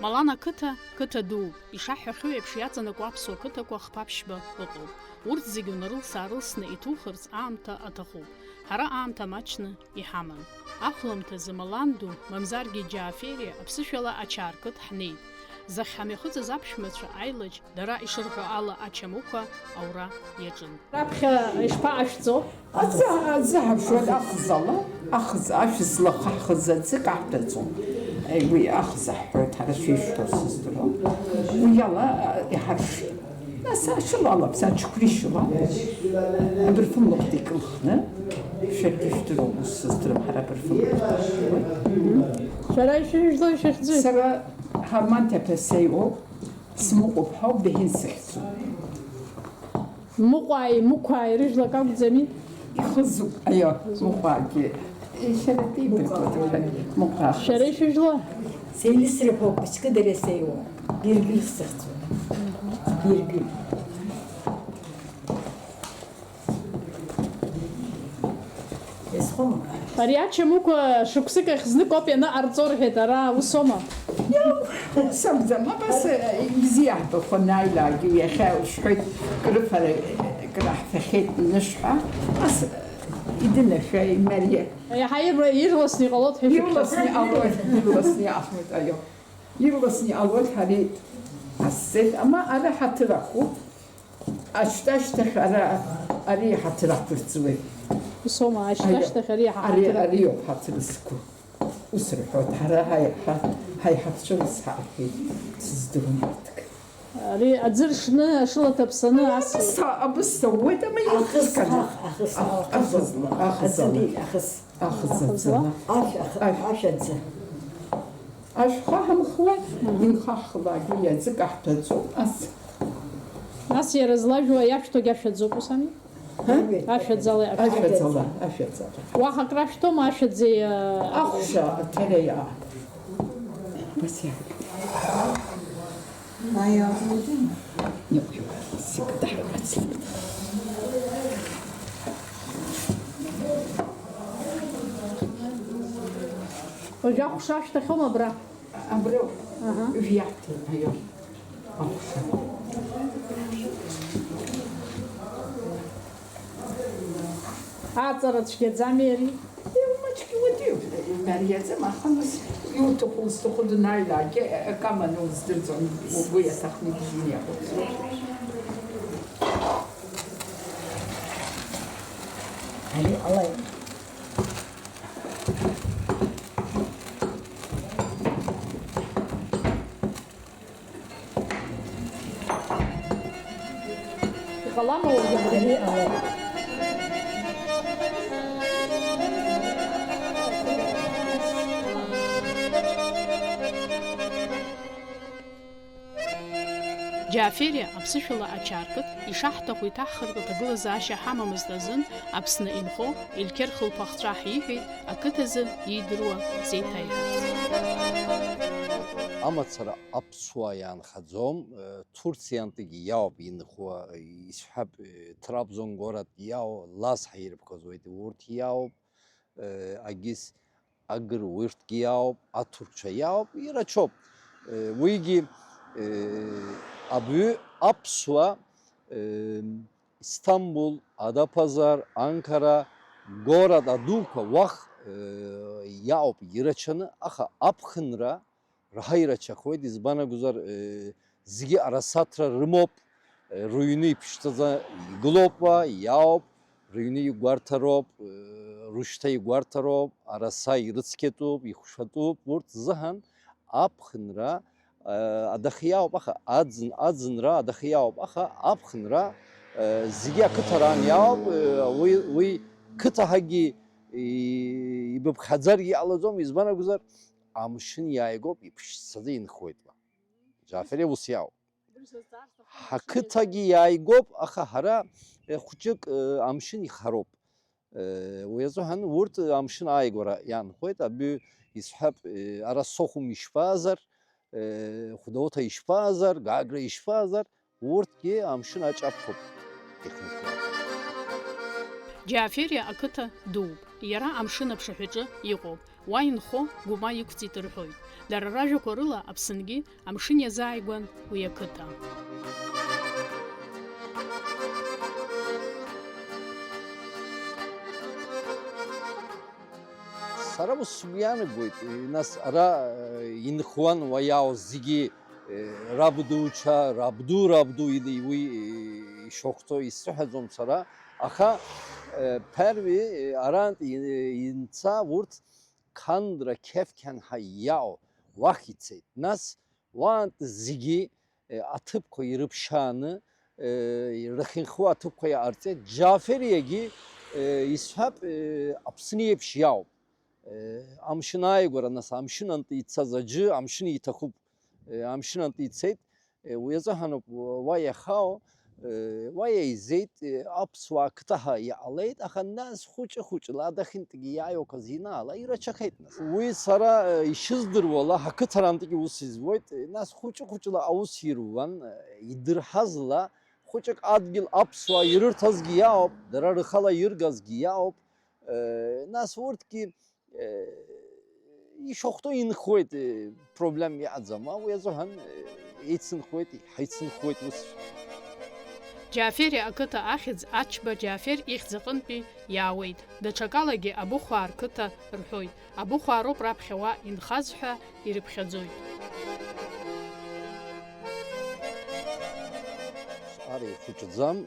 Малан ақыҭа, қыҭа дууп, ишаҳҳәахьоу еиԥш иаҵанакуа аԥсуа қыҭақәа хԥа-ԥшьба ыҟоуп. Урҭ зегьы унарылс-аарылсны иҭухырц аамҭа аҭахуп. Ҳара аамҭа маҷны иҳаман. Ахәламҭазы Малан ду, мамзаргьы Џьаафериа аԥсышәала Ачаарқыҭ ҳнеит. Захь ҳамҩахыҵыз аԥшәмацәа аилаџь, дара ишырҳәо ала ачамуқәа аура иаҿын. Раԥхьа ишԥаҟашәҵо? Аӡаҳаршәуеит ахызала, ашәызлаха ҳхызаӡы каҳҭаӡом. Уи ахыза ҳҳәоит ҳара шәишәҳәо сыздырам. Уи ала иҳаршит. Нас ашылалап, саҷқәа ишыла. Абырфынлыҟтә икылхны, шәаргьы сыздырам, ҳара абырфынлыҟтә ҳшәуеит. Шәара ишәыжәло ишәыхьӡоит? Сара Ҳармантеԥа сеиуоуп, смыҟәоуп ҳәоуп, беҳин сахьцоуп. Муқәааи рыжәлак акәӡами? Ихызуп, аио, муҟәаагьы. Шәара деибакәыдашәа, муҟәаа. Шәара ишәыжәло? Сеилысрыԥоуп, ԥшькыдара сеиуоуп. Биргьыл сыхьӡоит. Биргьыл. Исхома? Ари ачамуқәа шықәсык ахь знык ауп ианыҟарҵо рҳәеит, ара усоума? Сабзам, абас ибзиаҳбақәа анааилаагьы иахьа ушәҳәоит крыфара краҳфахьеит нышҳәа, ас идынашәа имариа. Иаҳа ирласны иҟалоит ҳәа Ирласны иҟалоит, аио. Ирласны иҟалоит ҳари ҟасҵеит, ама ара ҳаҭыр ашьҭашьҭахь ари ҳаҭыр ақәырҵуеит. Усоума, ашьҭашьҭахь ари ҳаҭыр. Ариоуп ҳаҭыр зқәу. Ус рҳәоит, ҳара ҳаиҳабцәырас ҳаҳҳәеит, сыздырам урҭк. Ари аӡы ршны, ашыла ҭаԥсаны ас. Абыс сауеит, ама ихызкана. Ахызаӡала. Ашәаӡы. Ашәха ҳамхуа, инхахлаагьы иаӡы каҳҭаӡом, ас. Нас иара злажәуа иашәҭогьы ашәаӡоуп усами? Ашәаӡала. Уаҳа акрашәҭома ашәаӡеи? Ахәша ҭареиа. Басиа. Уажәы ахәша ашәҭахьома абра? Абра виаҭа, аио. Ахәша. Аҵара цәгьаӡами ари? Маҷгьы уадаҩуп, мариаӡам, аха нас иуҭаху данааилаагьы акаманы уздырӡом, угәы иаҭахны ибжьы иахәаԥшуа. Ари алаҩ. Иҟалама уажәы абри? Ари алаҩ. Џьаафериа аԥсышәала Ачаарқыҭ ишаҳҭаху иҭаҳхыртә аҭагылазаашьа ҳамамызт азын Аԥсны инхо Елқьер хылԥахәҵәа ҳиҳәеит ақыҭазы иидыруа зеиҭаиҳәарц. Амацара аԥсуа иаанхаӡом, Турциантәигьы иауп инхуа, исҳәап Трабзон город иауп, Лас ҳирԥхозуеит, урҭ иауп, агьыс агыруирҭгьы иауп, аҭурқәцәа иауп, ирацәоуп. Уигьы Abü Apsua, İstanbul, Adapazar, Ankara, Gorad, Aduka, Vah, Yaup, Yiraçanı, aha Apxınra, Rahayraça koydu, zbana guzar Zigi Arasatra, Rımop, Ruyunu Piştaza, Glopva, Yaup, Ruyunu Guartarop, Ruştay Guartarop, Arasay Rıtsketup, Yixuşatup, Vurt Zahan, Apxınra, Adakhiyaub axa adzınra adakhiyaub axa apxınra zigya kıtaran yaub uy kıtahagi ibkhazar yalazom izbana guzar amşın yaygop ipşsadı inxoytla Caferi Vusiyaub hakıtagi yaygop axa hara xuçuk amşın ixarop uyazohan vurt amşın aygora yan xoyta bu ishab ara soxum işpazar Худоута ишԥаазар, Гагра ишԥаазар, урҭгьы амшын аҿаԥхоуп. Џьаафериа ақыҭа дууп, иара амшын аԥшаҳәаҿы иҟоуп. уа инхо гәыма иқәҵит рҳәоит. Дара ражәақәа рыла Аԥсынгьы амшын иазааигәан уи ақыҭа. Сара ус сгәиаанагоит, нас ара инхуан уаиаау зегьы рабдуча, рабду уи ишахәҭоу исзыҳәаӡом сара, аха ԥәрҩи арантә инца урҭ қандра қьефқьанҳа иаау уахь ицеит. Нас уаантәи зегьы аҭыԥқәа ирыԥшааны ирхьынхо аҭыԥқәа иҟарҵеит. Џьафериагьы исҳәап Аԥсны еиԥш иауп. Амшын ааигәара, нас амшынантәи ицаз аӡәы амшын иҭахуп, амшынантәи ицеит, уи азыҳәаноуп уа иахаау, уа иаизеит, аԥсуаа қыҭаҳа иҟалеит, аха нас хәыҷы-хәыҷла адахьынтәигьы иааиуа азинаала ирацәахеит. Нас уи сара ишыздыруала ҳақыҭарантәигьы ус избоит, нас хәыҷы-хәыҷла аус ируан, идырҳазла хәыҷык адгьыл аԥсуаа ирырҭазгьы иаауп, дара рхала иргазгьы иаауп, нас урҭгьы ишахәҭоу инхоит, проблем иаӡам, уи азыҳәан еицынхоит, ҳаицынхоит ус. Џьафери ақыҭа ахьӡ Ачба Џьафер ихьӡ аҟынтәи иаауеит. Даҽакалагьы Абыхәаа рқыҭа рҳәоит. Абыхәаа роуп раԥхьа уа инхаз ҳәа ирыԥхьаӡоит. Ара ихәыҷӡам,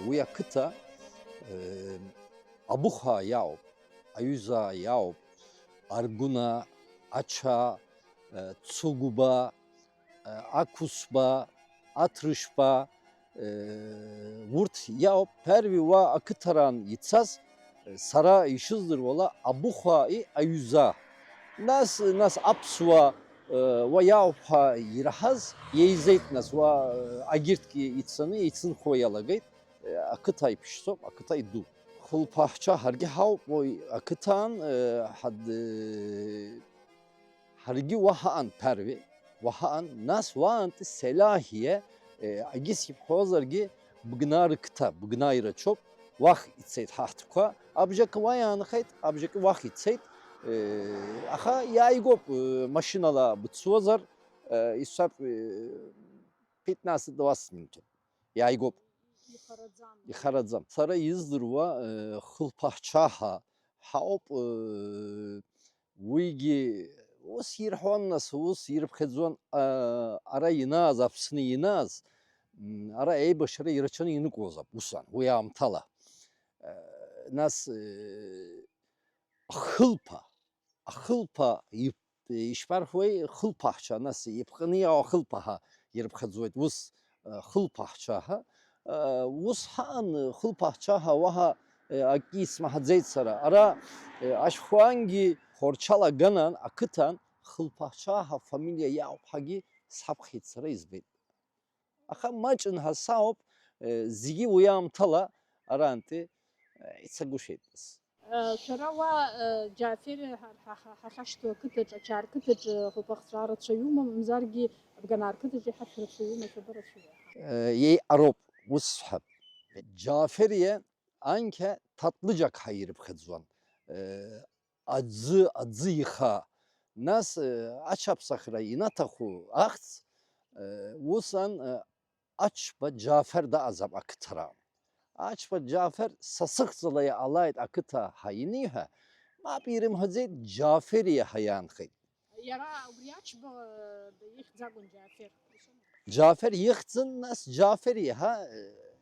уи ақыҭа Абыхәаа иаауп, аҩызаа иаауп, Аргәына, Ача, Цугуба, Ақәысба, Аҭрышба, урҭ иаауп. ԥәрҩи уа ақыҭаран ицаз сара ишыздыруала Абыхәааи аҩызаа. Нас аԥсуаа уа иаауп ҳәа ираҳаз иеизеит, нас уа агьырҭгьы ицаны еицынхо иалагеит. Ақыҭа иԥшӡоуп, ақыҭа иду. Хылԥаҳәçа ҳаргьы ҳауп, ақыҭан ҳаргьы уа ҳаҟан ԥәрҩи, уа ҳаҟан, нас уаантәи Селаҳиа агьыс ибҳәозаргьы Бгнаа рқыҭа, Бгнаа ирацәоуп, уахь ицеит ҳаҳҭқәа, абжакы уа иаанхеит, абжакы уахь ицеит, аха иааигәоуп машинала быцуазар, исҳәап 15-20 минуҭоуп, иааигәоуп. Ихараӡам. Сара издыруа хылԥаҳәçаҳа ҳауп, уигьы ус ирҳәуан, нас ус ирыԥхьаӡон ара инааз, Аԥсны инааз, ара еибашьра ирацәаны иныҟәозаап усҟан, уи аамҭала. Нас ахылԥа ишԥарҳәуеи, хылԥаҳәçа, нас ипҟаны иаау ахылԥаҳа ирыԥхьаӡоит, ус хылԥаҳәçаҳа. Ус ҳаҟан хылԥаҳәçаҳа, уаҳа акгьы исмаҳаӡеит сара. Ара ашәҟәангьы Хәарчала ganан ақыҭан хылԥаҳәçаҳа фамилиа иаауп ҳәагьы сҳаԥхьеит, сара избеит. Аха маҷынҳа саауп, зегьы уи аамҭала арантәи ицагәышьеит. Шәара уа Џьафер ҳахьашьҭоу ақыҭаҿ, Ачаа рқыҭаҿ хылԥахәцәаа рацәаҩума, мамзаргьы Бганаа рқыҭаҿ иҳаҭ рацәаҩума, шәаба рацәаҩума? Еиҟароуп, ус сҳәап. Џьафериа анкьа татлыџьакҳа ирыԥхьаӡуан, аӡы иха. Нас ачаԥсахра инаҭаху ахьӡ усҟан Ачба Џьафер даҟазаап ақыҭара. Ачба Џьафер сасыхӡала иҟалааит ақыҭа ҳаиниҳәа, мап ирымҳәаӡеит, Џьафериа ҳәа иаанхеит. Иара убри Ачба ихьӡ акәын Џьафер. Џьафер ихьӡын, нас Џьафериа ҳәа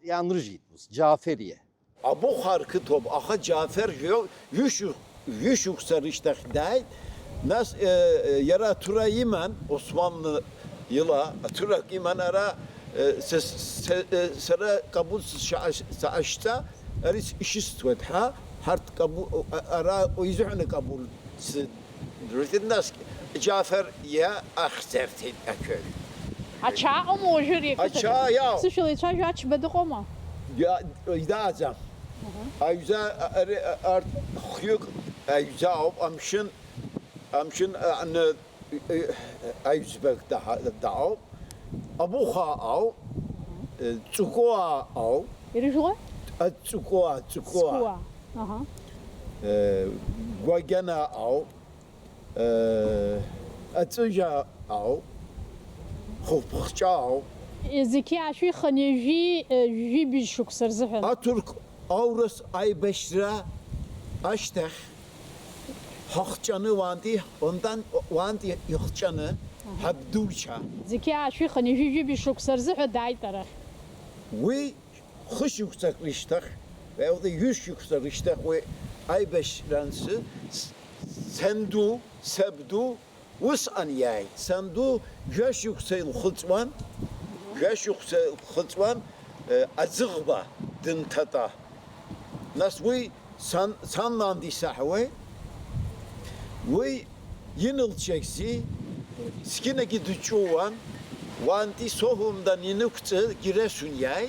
иаанрыжьит, Џьафериа. Абыхәаа рқыҭоуп, аха Џьафер ҩышықәса рышьҭахь дааит, нас иара аҭәра иман, Османлы ила аҭәырак иман, ара сара Кабул саашьҭа, ари ишысҭоит ҳәа, ҳарҭ ара изыҳәаны Кабул сдырҭеит, нас Џьафер ахьӡырҭеит ақәҩ. Ачаа ыҟоума уажәы ари ақыҭаҿ? Ачаа иауп. Сышәала ицәажәо Ачба дыҟоума? Идааӡам. Аҩза арҭ хҩык аҩзаауп, амшын аҩӡбак даауп, Абыхәаа ауп, Ҵәыкәуаа ауп. Ирыжәуа? Ҵәыкәуаа. Гәагьанаа ауп. أتجا أو خبخجا أو زكي عشوي خنيجي جي بيشوك سرزحن أترك أورس أي بشرة أشتخ Hakçanı vanti ondan vanti yakçanı habdulça زكي عشوي خنيجي جي بيشوك سرزح داي ترى ve hoş yüksek riştak ve o da yüz yüksek riştak ve ay beşlensi sendu sebdu vus an yay sendu yaş yüksek hıtvan yaş yüksek hıtvan azıgba din tata nas ve sanlan di sahwe ve yenilçeksi skine gidiçovan vanti sohumdan yenukçı giresun yay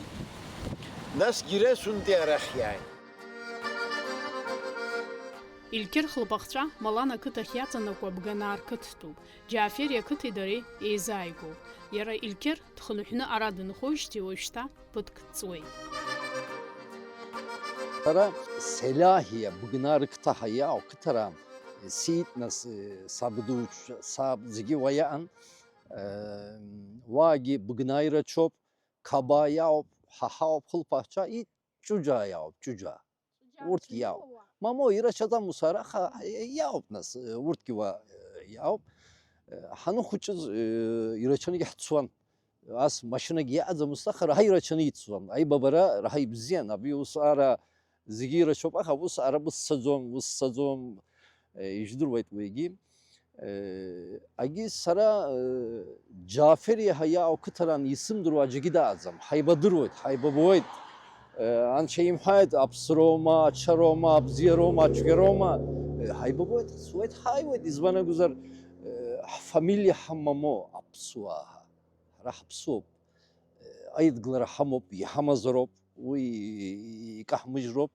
nas giresun diyerek yay Илькыр хлыпахцәа Малана ақыҭахь иаҵанакуа Бганаа рқыҭтәуп. Џьаафер иақыҭеи дареи еизааигәоуп. Иара Илькыр дхынҳәны ара дынхоижьҭеи уажәшьҭа ԥыҭк ҵуеит. Tara Selahiye Bugnar kıtaha ya o kıtara sit nas sabduç sab zigi vayan vagi Bugnayra çop kaba ya haha pulpahça it cuca ya cuca urt ya mamo iraçadan musara ya nas urt giva ya hanu huçuz iraçanı yahtsuan as maşına giya azamısta hayır iraçanı yitsuan ay babara rahay bizyan abi usara زگیر شب آخه وس عرب وس سزوم يجدر ويت ويجي اگه سرا جعفری هیا او کتران isim durvacı gida azam haybadır vayt haybaboyt an şeyim hayt absroma çaroma abzieroma çgeroma haybaboyt suet hayvayt izbana güzel familya hammamo absuha rahpsub aydglara hamop yahamazrop uy kahmıjrop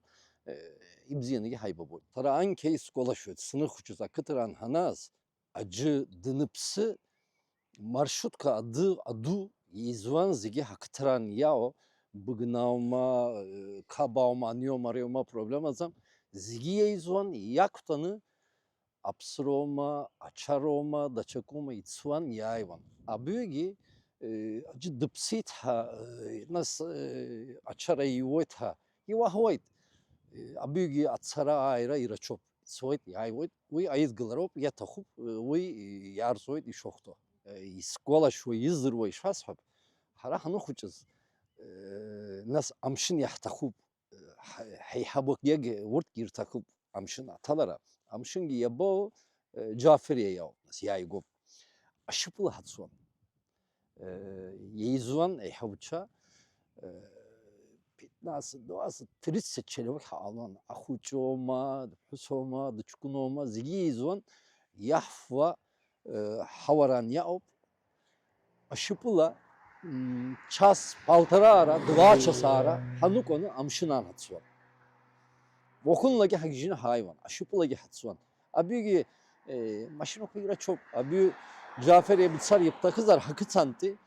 ibziyeni haybaboy. Tara an case kolaşıyor. Sınır huçuza kıtıran hanas acı dınıpsı marşutka adı izvan zigi haktıran yao bıgnavma kabavma aniyoma arayoma problem azam zigiye izvan yaktanı apsroma açaroma daçakoma itsvan yayvan. Abügi acı dıpsit ha nas açarayı voyt ha yivahvoyt abügi atsara ayra ira çop soyt yayvoyt uy ayız gılarop yatahup uy yar soyt işokto iskola şu yizdir voy şashab hara hanu huçuz nas amşin yahtahup hayhabok yeg vurt girtakup amşin atalara amşin gi yabo Caferiye yav nas yaygop aşıplı hatson Yezuan hayvça pitnas doğası trit seçelim halan ahuçoma husoma dıçkunoma zigi yezuan yahva havaran yaop aşıpla ças paltara ara dua çasara hanukonu amşınan hatsuan vokunlagi hagijin hayvan aşıplagi hatsuan abigi maşino kuyra çok abi Caferiye bitsar yapta kızlar hakı santi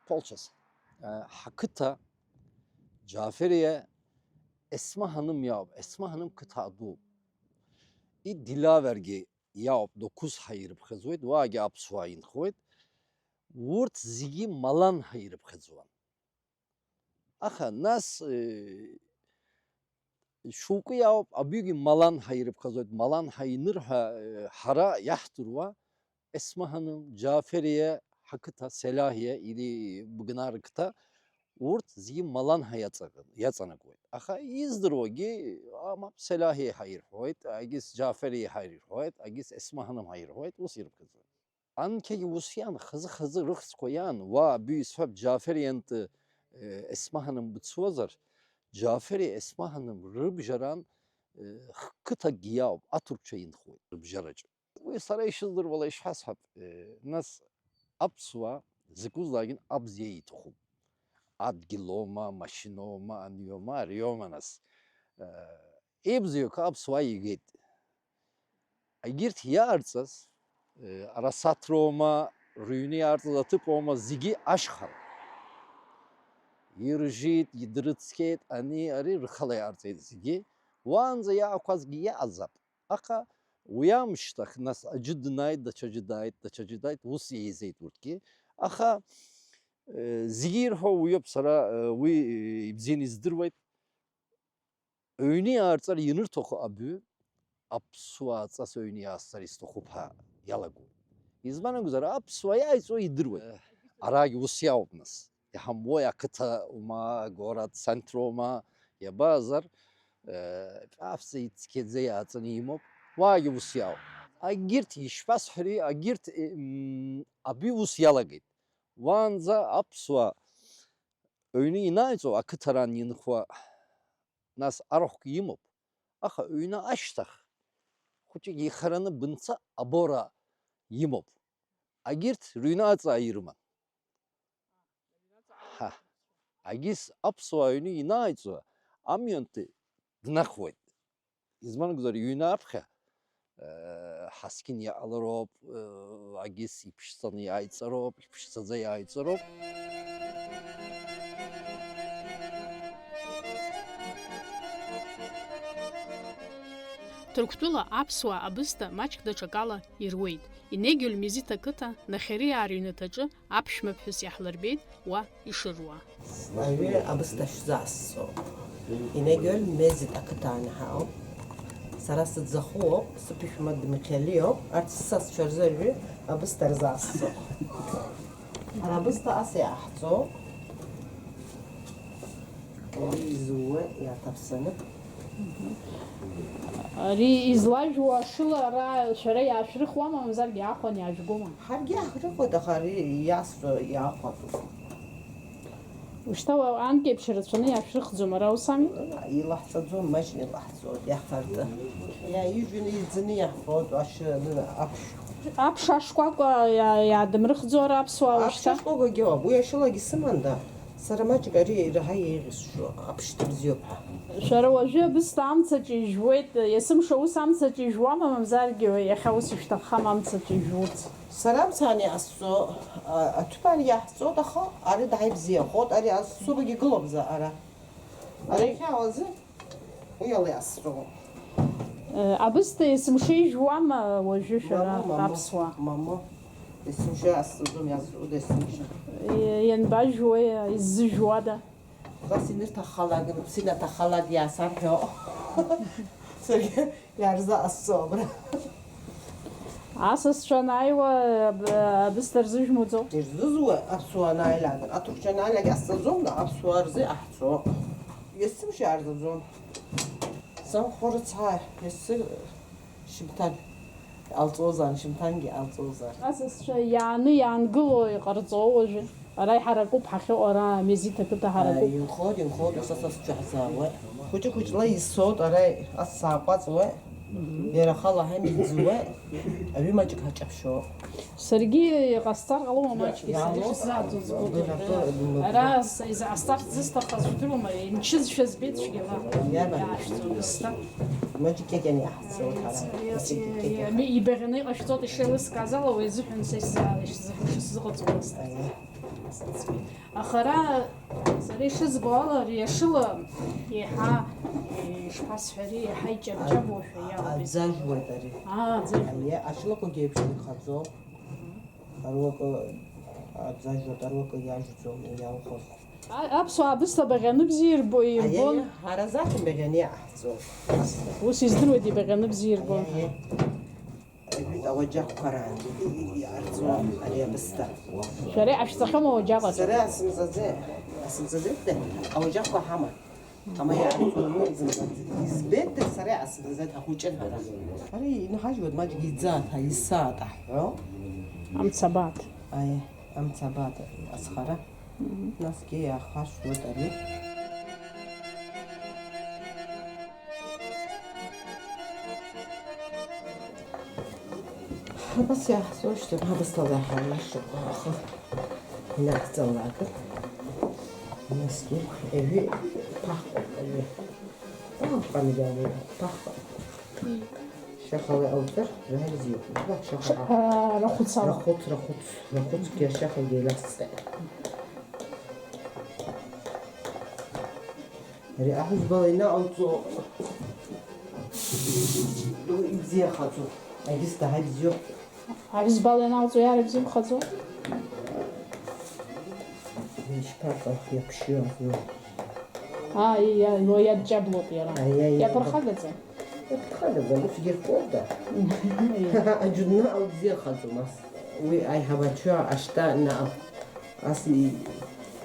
polçası. Hakıta Caferiye Esma Hanım yav Esma Hanım kıtadu. İ dilavergi yav 9 hayırıp kızvoyt vagi apsuayın khoyt. Vurt zigi malan hayırıp kızvan. Aha nas şuku yav abügi malan hayırıp kızvoyt malan hayınır hara yahturva Esma Hanım, Caferiye, Hakıta, Selahiye ili Bugnar kıta urt zi malan yatsana koy. Aha izdir o ki ama Selahiye hayır hoyt, agis Caferiye hayır hoyt, agis Esma Hanım hayır hoyt, usirip kızı. Anke usiyan hızı rıhs koyan va büyüsfab Caferiyent Esma Hanım bitsvazar. Caferiye Esma Hanım rıbjaran kıta giyav Aturkçayın hoy rıbjaracı. ويصريشزر ولا يشحسحب ناس أبسوا زكوزلاجين أبزيي تخوب عد جلوما ماشينوما أنيوما ريوما ناس إبزيو كأبسوا يجيد أجيرت يارتسس أراساتروما ريوني أرتس أتب وما زيجي أشخر يرجيت يدرتسكيت أني أري رخلا يارتس زيجي وانزا يا أقاز جيا عذاب أقا Uyamıştık nas acı dınaydı da çacıdaydı Rus yezeyt urtki. Aha zigir ho uyup sara uy bzin izdirvayt. Öğünü ağırtsar yınır toku abü. Apsuğa atsas öğünü ağırsar istokup ha yalagu. İzmanın güzel apsuğa yayız o idirvayt. Aragi usya olmaz. Ya hamboya kıta uma gorat sentroma ya bazar afse itkedze ya atsan iyimop. Vagi usya. Agirt işpas hri agirt abi usyala git. Vanza apsuğa öğünü inayzo akıtaran yınıkva nas aroh yimop. Aha öğünü açtak. Kuçu yıkaranı bınsa abora yimop. Agirt rüyna atsa ayırman. Ha. Agis apsuğa öğünü inayzo. Amyonte dınakvoyt. İzman güzel yuyna apka. Haskin ya alırop. Agis ipiştanı ya aytsarop. İpiştaza ya aytsarop. Ҭырқәтәыла аԥсуаа абысҭа маҷк даҽакала ируеит. Инегьҩ Мезиҭ ақыҭа Нахьариаа рыҩнаҭаҿы аԥшәмаԥҳәыс иаҳлырбеит уа ишыруа. Ayrı abısta şuzasso. İnegöl Mezit akıtane hao. Sarası zaho, sıpışma dimikelio. Artsas çözeri abısta rzasso. Arabısta asya ahzo. Zuwe ya tapsanıp. Ари излажәуа ашыла ара шәара иаашәрыхуама, мамзаргьы иаахәан иаажәгома? Hargi ahırıqo da xari yasso yaaqo. Ушьҭа анк еиԥш рацәаны иаашәрыхӡом, ара ус ами? Илаҳҵаӡом, маҷны илаҳҵоит, иаҳфарда. Иаижәны иӡны иаҳфот, аԥш. Аԥш ашкәакәа иаадымрыхӡо ара аԥсуаа ушьҭа? Аԥшашкәакәагьы, уи ашылагьы сыманда. Сара маҷк ари ираҳа еиӷьысшьо, аԥшҭа бзиоуп ҳәа. Шәара уажәы абысҭа амцаҿ ижәуеит, есымша ус амцаҿ ижәуама, мамзаргьы иахьа ус ишәҭаххам амцаҿ ижәуц? Сара амцаан иаасҵо, аҭыԥан иаҳҵоит, аха ари дааибзиахоит, ари асубагьы гылоуп за ара. Ари ахьаауазы уи ала иаасҵо. Абысҭа есымша ижәуама уажәы шәара аԥсуаа? Мама, есымша иаасҵаӡом, иаасҵоит есымша. Ианбажәуеи, иззыжәуада? Ղաս ինր սինա թախալատ յասար հյո Սրգե յարզա ասոբր Ասասչան այվա բստր զժմուծո Զուզու է ապսուան այլագն Ատուկչան այլագ ասծոմ դա ապսուարզի ահծո Եսիմ շարդոզոմ Սամ խորը ծայ Եսի շիմտան Ալծոզան, շիմտանգի ալծոզար Ասասչա յանը յանգլո իղարծո օժի Ara iharakub haqqi ora Mezit ақыҭа harakub. Инход, усасас ҷаҳзауе. Хуча исод ара ассаақәаҵуе. Иара хала ҳам иӡуе. Аҩы маҷк ҳаҷаԥшьо. Саргьы иҟасҵар ҟалома маҷк исзааӡоз ара изаасҭарц зысҭахыз жәдыруама, имчызшәа збеит цәгьала. Иаашәҵо бысҭа. Маҷк иагьан иаҳҵоит ҳара. Ибаӷьаны иҟашәҵоит ишеилыскааз ала уи азыҳәан са ишсзыҟаҵомызт. Аха ара сара ишызбо ала ари ашыла иаҳа ишԥасҳәари, иаҳа иҷабҷабуашәа иалагеит. Аӡажәуеит ари. Аӡажәуеит. Ашылақәагьы еиԥш ихаӡом. Аруакы аӡажәуеит, аруакы иажәӡом, иалхоз. Аԥсуаа абысҭа баӷьаны бзиа ирбон. Ҳара заҭын баӷьаны иаҳҵом. Ус издыруеит ибаӷьаны бзиа ирбон. Ауаџьаҟқәа раан иаарҵуам ари абысҭа. Шәара иҟашәҵахьоума ауаџьаҟ? Сара асымҵаӡеит ауаџьаҟқәа ҳаман. Ама иаарҵуам избеит сара асымҵаӡеит аҳуҷын ҳара. Ари инаҳажьуеит маҷк иӡаат, исаат аҳҳәо. Амцабат. Амцабат асхара. Насгьы иаахашәуеит ари. Бас яахсоо шүү дээ. Хабастаа хаалаа шүү. Наагцаалаа. Нэски эви пах. Памидоры пах. Шахавы аутер рахизио. Бак шахава. Рахут ки шахав геласте. Ри ахуз балина аутсо. Ду изия хату. Agis daha biz yok. Biz balığın ağzı yarı bizim kazı. Şparkal yapışıyor. İyi ya, loya cablot yara. Ay. Yapar kagaza. Hadi ben bu fikir oldu. Acunna al diye kazımaz. Ve ay hava çöğü açta ne al. Asli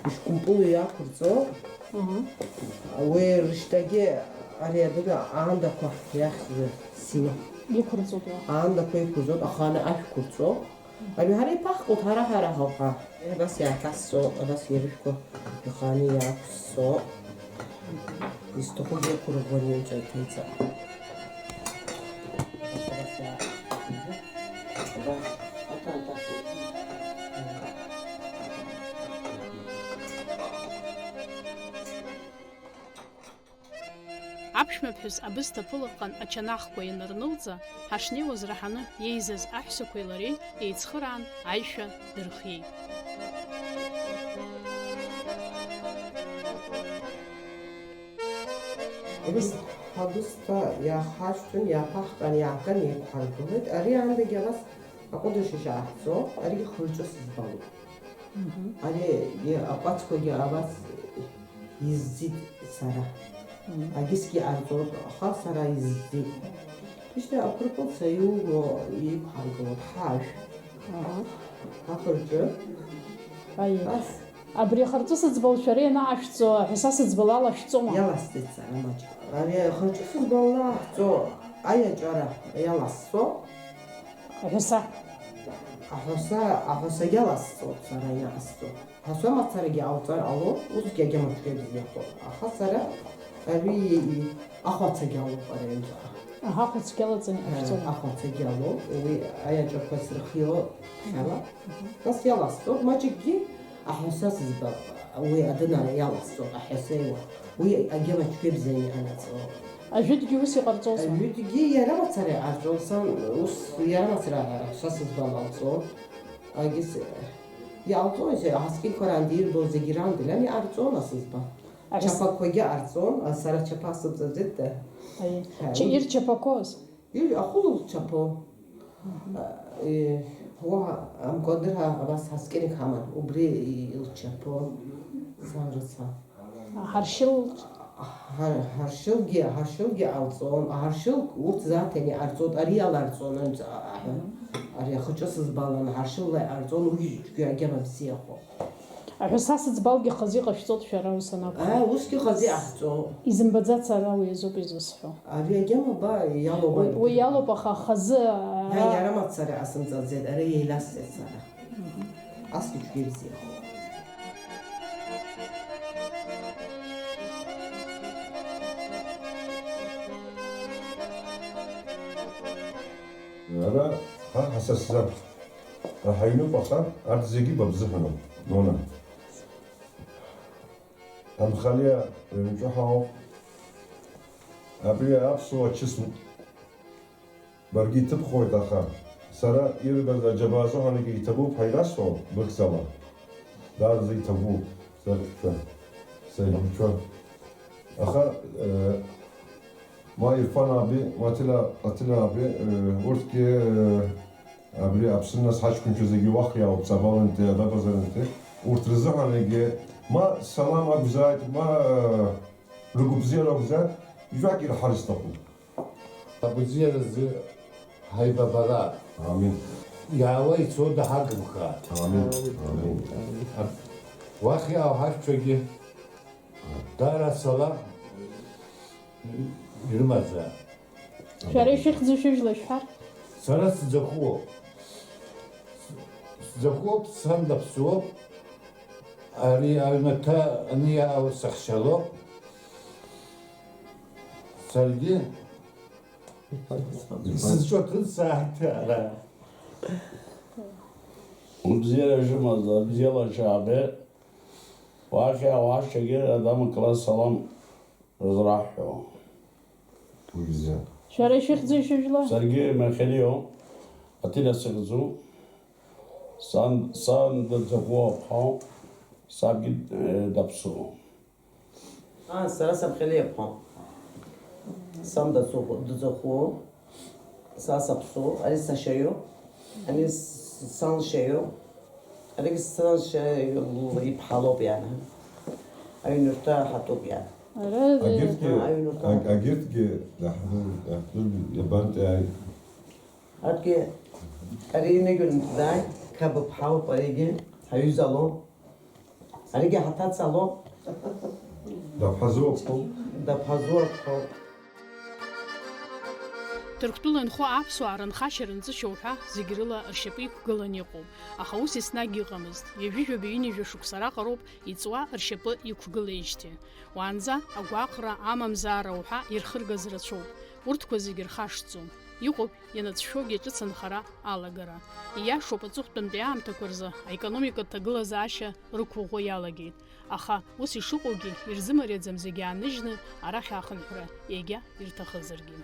iş kumpulu ya kurso. Ve riştagi araya da anda koh ya sino. Yukarı oluyor. Anda koy kurso akhana ay kurso. Abi hari pak kut hara hava. Bas ya kasso bas yeriko. Khani ya so. İstoku diye kurbanıyor çaytınsa. Аԥшәмаԥҳәыс абысҭа ԥылаҟан ачанахқәа ианырнылҵа, ҳашнеиуаз раҳаны иеизаз аҳәсақәеи лареи еицхыраан аишәа дырхиеит. Biz hadusta ya haştun ya pahtan ya kan ya kuharkulet. Ari anda gelas akudu şişahso. Ari khurçu sizbalı. Ari ya apatko ya abas yizzid sara. Agis ki arzo ha sara yizzid. İşte apropos sayu o iyi kuharkulet haş. Ha khurçu. Ay. Bas. Abri khartu sızbal şaraya na aştso, hesas sızbala alaştso mu? Yalas dedi sana maç. Ari khurçu sizbalı so. Aya cara yalas so. Hesa. Ahosa yalas so saraya asto. Haso matsaragi autar alo uz gegema tükebiz yapı. Ahasara abi ahotsa galo parayınca. Aha kutskelatsın aştso. Ahotsa galo ve aya çok sırxıyor hala. Nas yalas so maçıgi ahosa sizba ve adına yalas so ahose ve gegema tükebiz yani anatso. Ajut güvüsü qartsosu. Lütgi yarama tsare arjolsan us yarama tsara sasız balanso. Agis ya auto ise haskil koran değil boze giran dilen ya arzo nasıl ba. Çapa koya arzo sara çapa subzet de. Ay. Çir çapakoz. Yürü akulu çapo. Huwa am kodra abas haskil kaman ubri il çapo sarısa. Harşil Harşılgi alson, harşıl urt zaten arzot ariyalar sonun ariya xıçısız balan harşılla arzon uyu gemem siyako. hesas sızbalgi khazi qashtot şara sana. Uski xazi ahzo. İzin bazat sara ve zo bizusho. Ariya gema ba yalo ba. Ve yalo ba khazi. Ya yaramat sara asın zazed ariya ilas sara. Asli çünkü siyako. أنا ها حساسات حينو بقى أرزقي ببزحنا نونا أم خليا نجحوا أبي أبصو أشسم برجي تبخوي تخا سرا يربز جبازو هنيجي تبو بحيراسو بكسلا دار زي تبو سرقة سيهم شو أخا ما İrfan abi, Atilla abi, urtki abri apsınnas haç kunçözegi vah ya sabahın te da pazarın te urtrızı hanegi ma salam abzayt ma rugubziya rugza yüzak ir haris tapu. Abuziyarızı haybabara. Amin. Yava iço da hakkımka. Amin. Amin. Vah ya haç çoğu dara sala yürümez ya. Şara şeyh züşüjle şhar. Sana sıcakı sıcakı sen de psuo. Ari almata niye av sakşalo. Sergi siz çok saate ara. Bizi yaşamazlar, bizi yaşadı. Vaş şeker adamı klas salam rızrahyo. Bu güzel. Şara şeyh züşüjle. Sergi merkeliyo, Atilla sıkızu. San da zavuo pao, sabgi dapsu. Sara sam khali yapam. Sam da zo xo. Sapsu, ali saşayo, ali san şeyo, ali san şeyo yiphalop yani. Aynurta hatop yani. أجرت لحظة يبان تاعي Atki arine görüntüden kabı pahop arige hayuz alo. Arige hatat salo ده بحزوق da pazor ko. Ҭырқәтәыла инхо аԥсуаа рынхашьа рынҵышьоуҳәа зегь рыла ршьапы иқәгыланы иҟоуп, аха ус еснагь ыҟамызт. Ҩажәижәаба ҩынҩажәа шықәса раҟароуп иҵуа ршьапы иқәгылеижьҭеи. Уаанӡа агәаҟра амамзаара уҳәа ирхыргаз рацәоуп. Урҭқәа зегь рхашҭӡом. Иҟоуп ианацәшәогьы ҿыц анхара алагара. Ииашоуп аҵыхәтәантәи аамҭақәа рзы аекономикатә ҭагылазаашьа рықәыӷәӷәо иалагеит. Аха ус ишыҟоугьы ирзымариаӡам зегь ааныжьны арахь аахынҳәра егьа ирҭахызаргьы.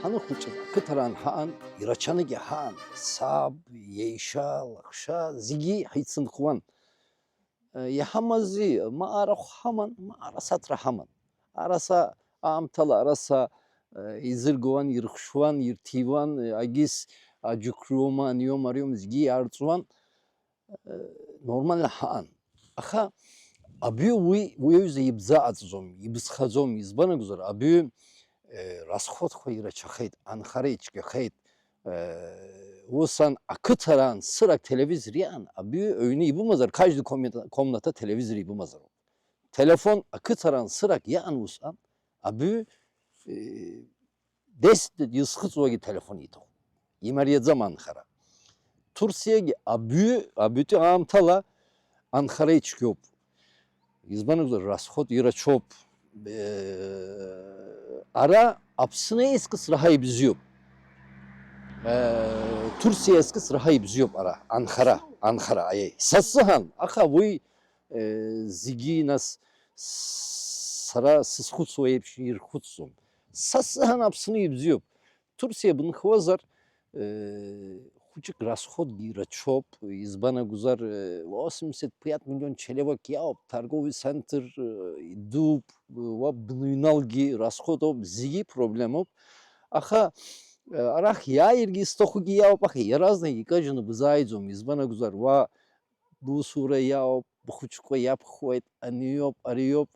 Hanı kuçuk kıtaran haan, iraçanı ge haan, sab, yeşa, lakşa, zigi haytsın kuvan. Yahamazi, mağara haman, mağara satra haman. Arasa amtalı, arasa izirgovan, yırkşuvan, yırtivan, agis, acukruman, niyom arıyorum, zigi arzuvan. Normal haan. Aha, abi bu yüzde yibza atzom, yibzkhazom, yizbana güzel. Abi расход хойра чахайт анхаречке хайт усан акытаран сырак телевизор ян аби öyle ibumazar kajdı komnata televizor ibumazar telefon akıtaran sırak yan usan abi dest yıskhıt ogi telefon ito imariye zaman khara Tursiye abi tu amtala Ankara'ya çıkıyor izbanı расход ира çop ara apsına eskis rahay biziyop. Türkiye eskis rahay biziyop ara. Ankara ayı. Sasıhan. Aka bu zigi nas sara sıskut soyup şiir kutsum. Sasıhan apsını biziyop. Türkiye bunu hvazar küçük расход ира çop. İzbana guzar 85 milyon çelevak yap. Торговый центр дуб бнуйналги расходов зиги проблемов аха арах яирги стохуги яоп аха яразные каждый бзайдзом избана гузар ва бу сура яоп бухучко яп хвайт аниоп ариоп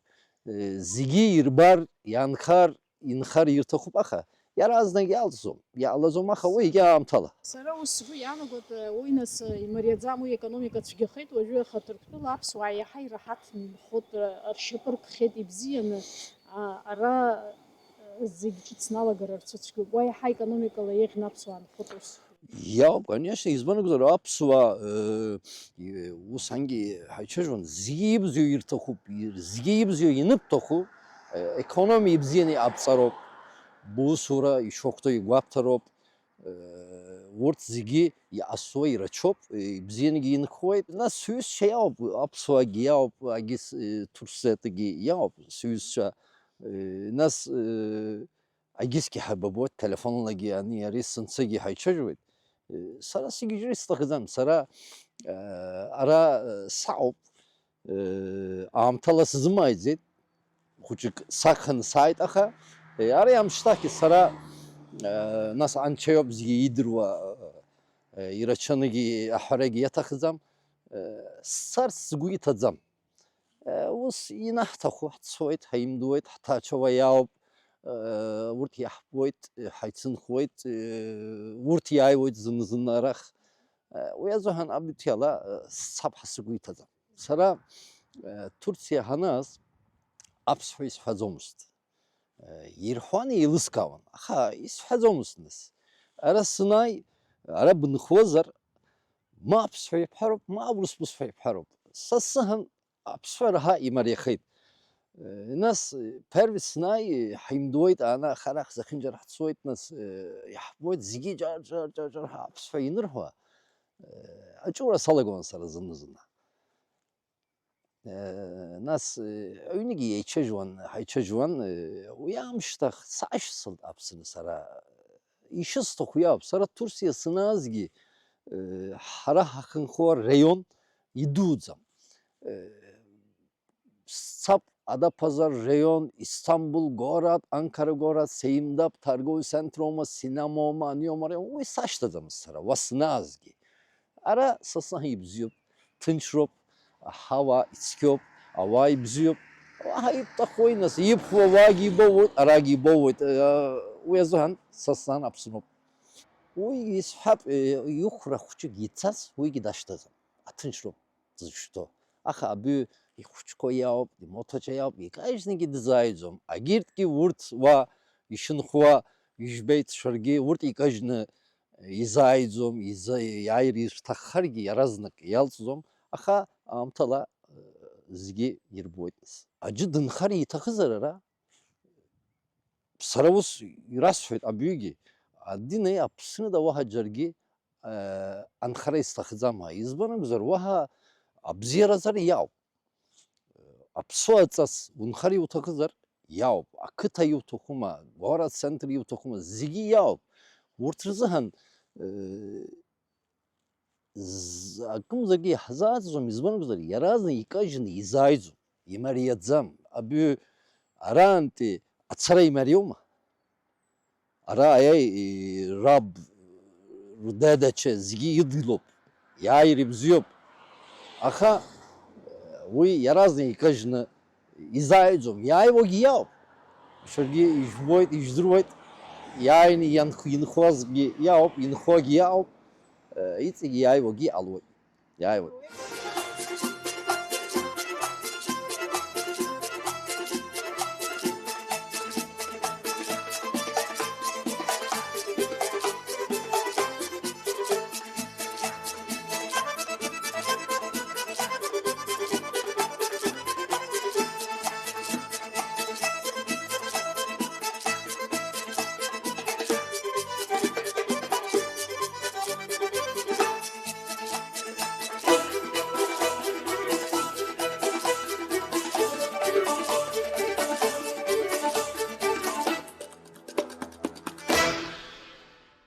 зиги ирбар янхар инхар иртохуп аха яразные ялзом я алазом аха ой я амтала Сара ус сгәы иаанагоит уи нас имариаӡам уи економика цәгьахеит уажәы Ҭырқәтәыла аԥсуаа иаҳа ираҳаҭны инхоит ршьапы ркхеит ибзианы ара зегь ҿыц налагарц ацәгьоуп уа иаҳа економикала еиӷьны аԥсуаа нхоит ус. Я, конечно, избана гузар апсуа ус hangi hayçajon zibzyo irtохуп zibzyo yinip toxu ekonomi ibziyeni apsarop bu sura şoktoy guaptarop vurt zigi ya aswa iraçop bziyeni giyin khoy na süs şey yap apswa giyap agis tursete gi yap süsça nas agis ki hababot telefonla gi yani yari sınsa gi hayçajoy sara sigijri istakhzam sara ara saop amtala sızmayzet küçük sakın sayt aha arayam ki sara nas ançayop ziyidrwa iraçanı gi ahragi yatakhzam sar sgui tadzam us inah takhu soyt haymduet hatta çova yap vurt yahboyt haytsın khoyt vurt yayvoyt zınzınaraq uyazohan abityala sabh sgui tadzam sara Türkiye hanas apshoys fazomust Yirhwani yılıskavan. Ha, isfazo musunuz? Ara sınay, ara bınıkhvazar, ma apsfayıp harup, ma avrus busfayıp harup. Sasıhan apsfar ha imar yakhayt. Nas pervi sınay, haymdoyt ana kharakh zakhinjar hatsoyt nas yahboyt zigi jar ha apsfayınır hwa. Açura salagovan sara zınızına. Nas öynigi yeçejuan hayçejuan uyamıştaq saşsıl apsını sara işis toxuyap sara Tursiya sınazgi hara hakkın xor rayon idudzam sap Adapazarı rayon, İstanbul, Gorat, Ankara Gorat, Seyimdap, Targovi Sentroma, Sinamoma, Aniyomara, o saçladığımız sıra, vasınazgi. Ara sasahı bziyop, tınçrop, hava, içkiyop, havayı bziyop, hayıp da koynası, yip vagi bovut, aragi bovut, uyazuhan sasan apsınop. Uy ishab yukhra khuchu gitsas, uy gidaştazım. Atınçrop, zışto. Aha bu khuçko yap, motoça yap, kajni gidizayzom. Agirt ki vurt va işin khuva yüzbeyt şargi vurt ikajni izayzom, yayır irtakhar gi yaraznak yaltzom. Aha amtala zgi yirboytnis. Acı dınkhar yitakızarara Saravus yurasfet abügi. Adine yapısını da vaha jargi Ankara istakhzama. İzbanı güzel vaha abziyarazar yav. Apso atsas unkhari utakızar yav. Akıta yutokuma, Gorat Center yutokuma zigi yav. Vurtırızıhan akım zagi hazazom izbanı güzel yarazını yıkajını izayzom. Yemeriyadzam. Abü aranti atsara yemeriyoma. Ara ayay Rab rudedeçe zigi yıdılop. Yayri bziyop. Aha uy yarazne ikajını izaycom. Yay o giyav. Şurgi işboyt işdurboyt. Yayni yankhozgi yav, yankhog yav. İtsi yay o gi alvoy. Yay o.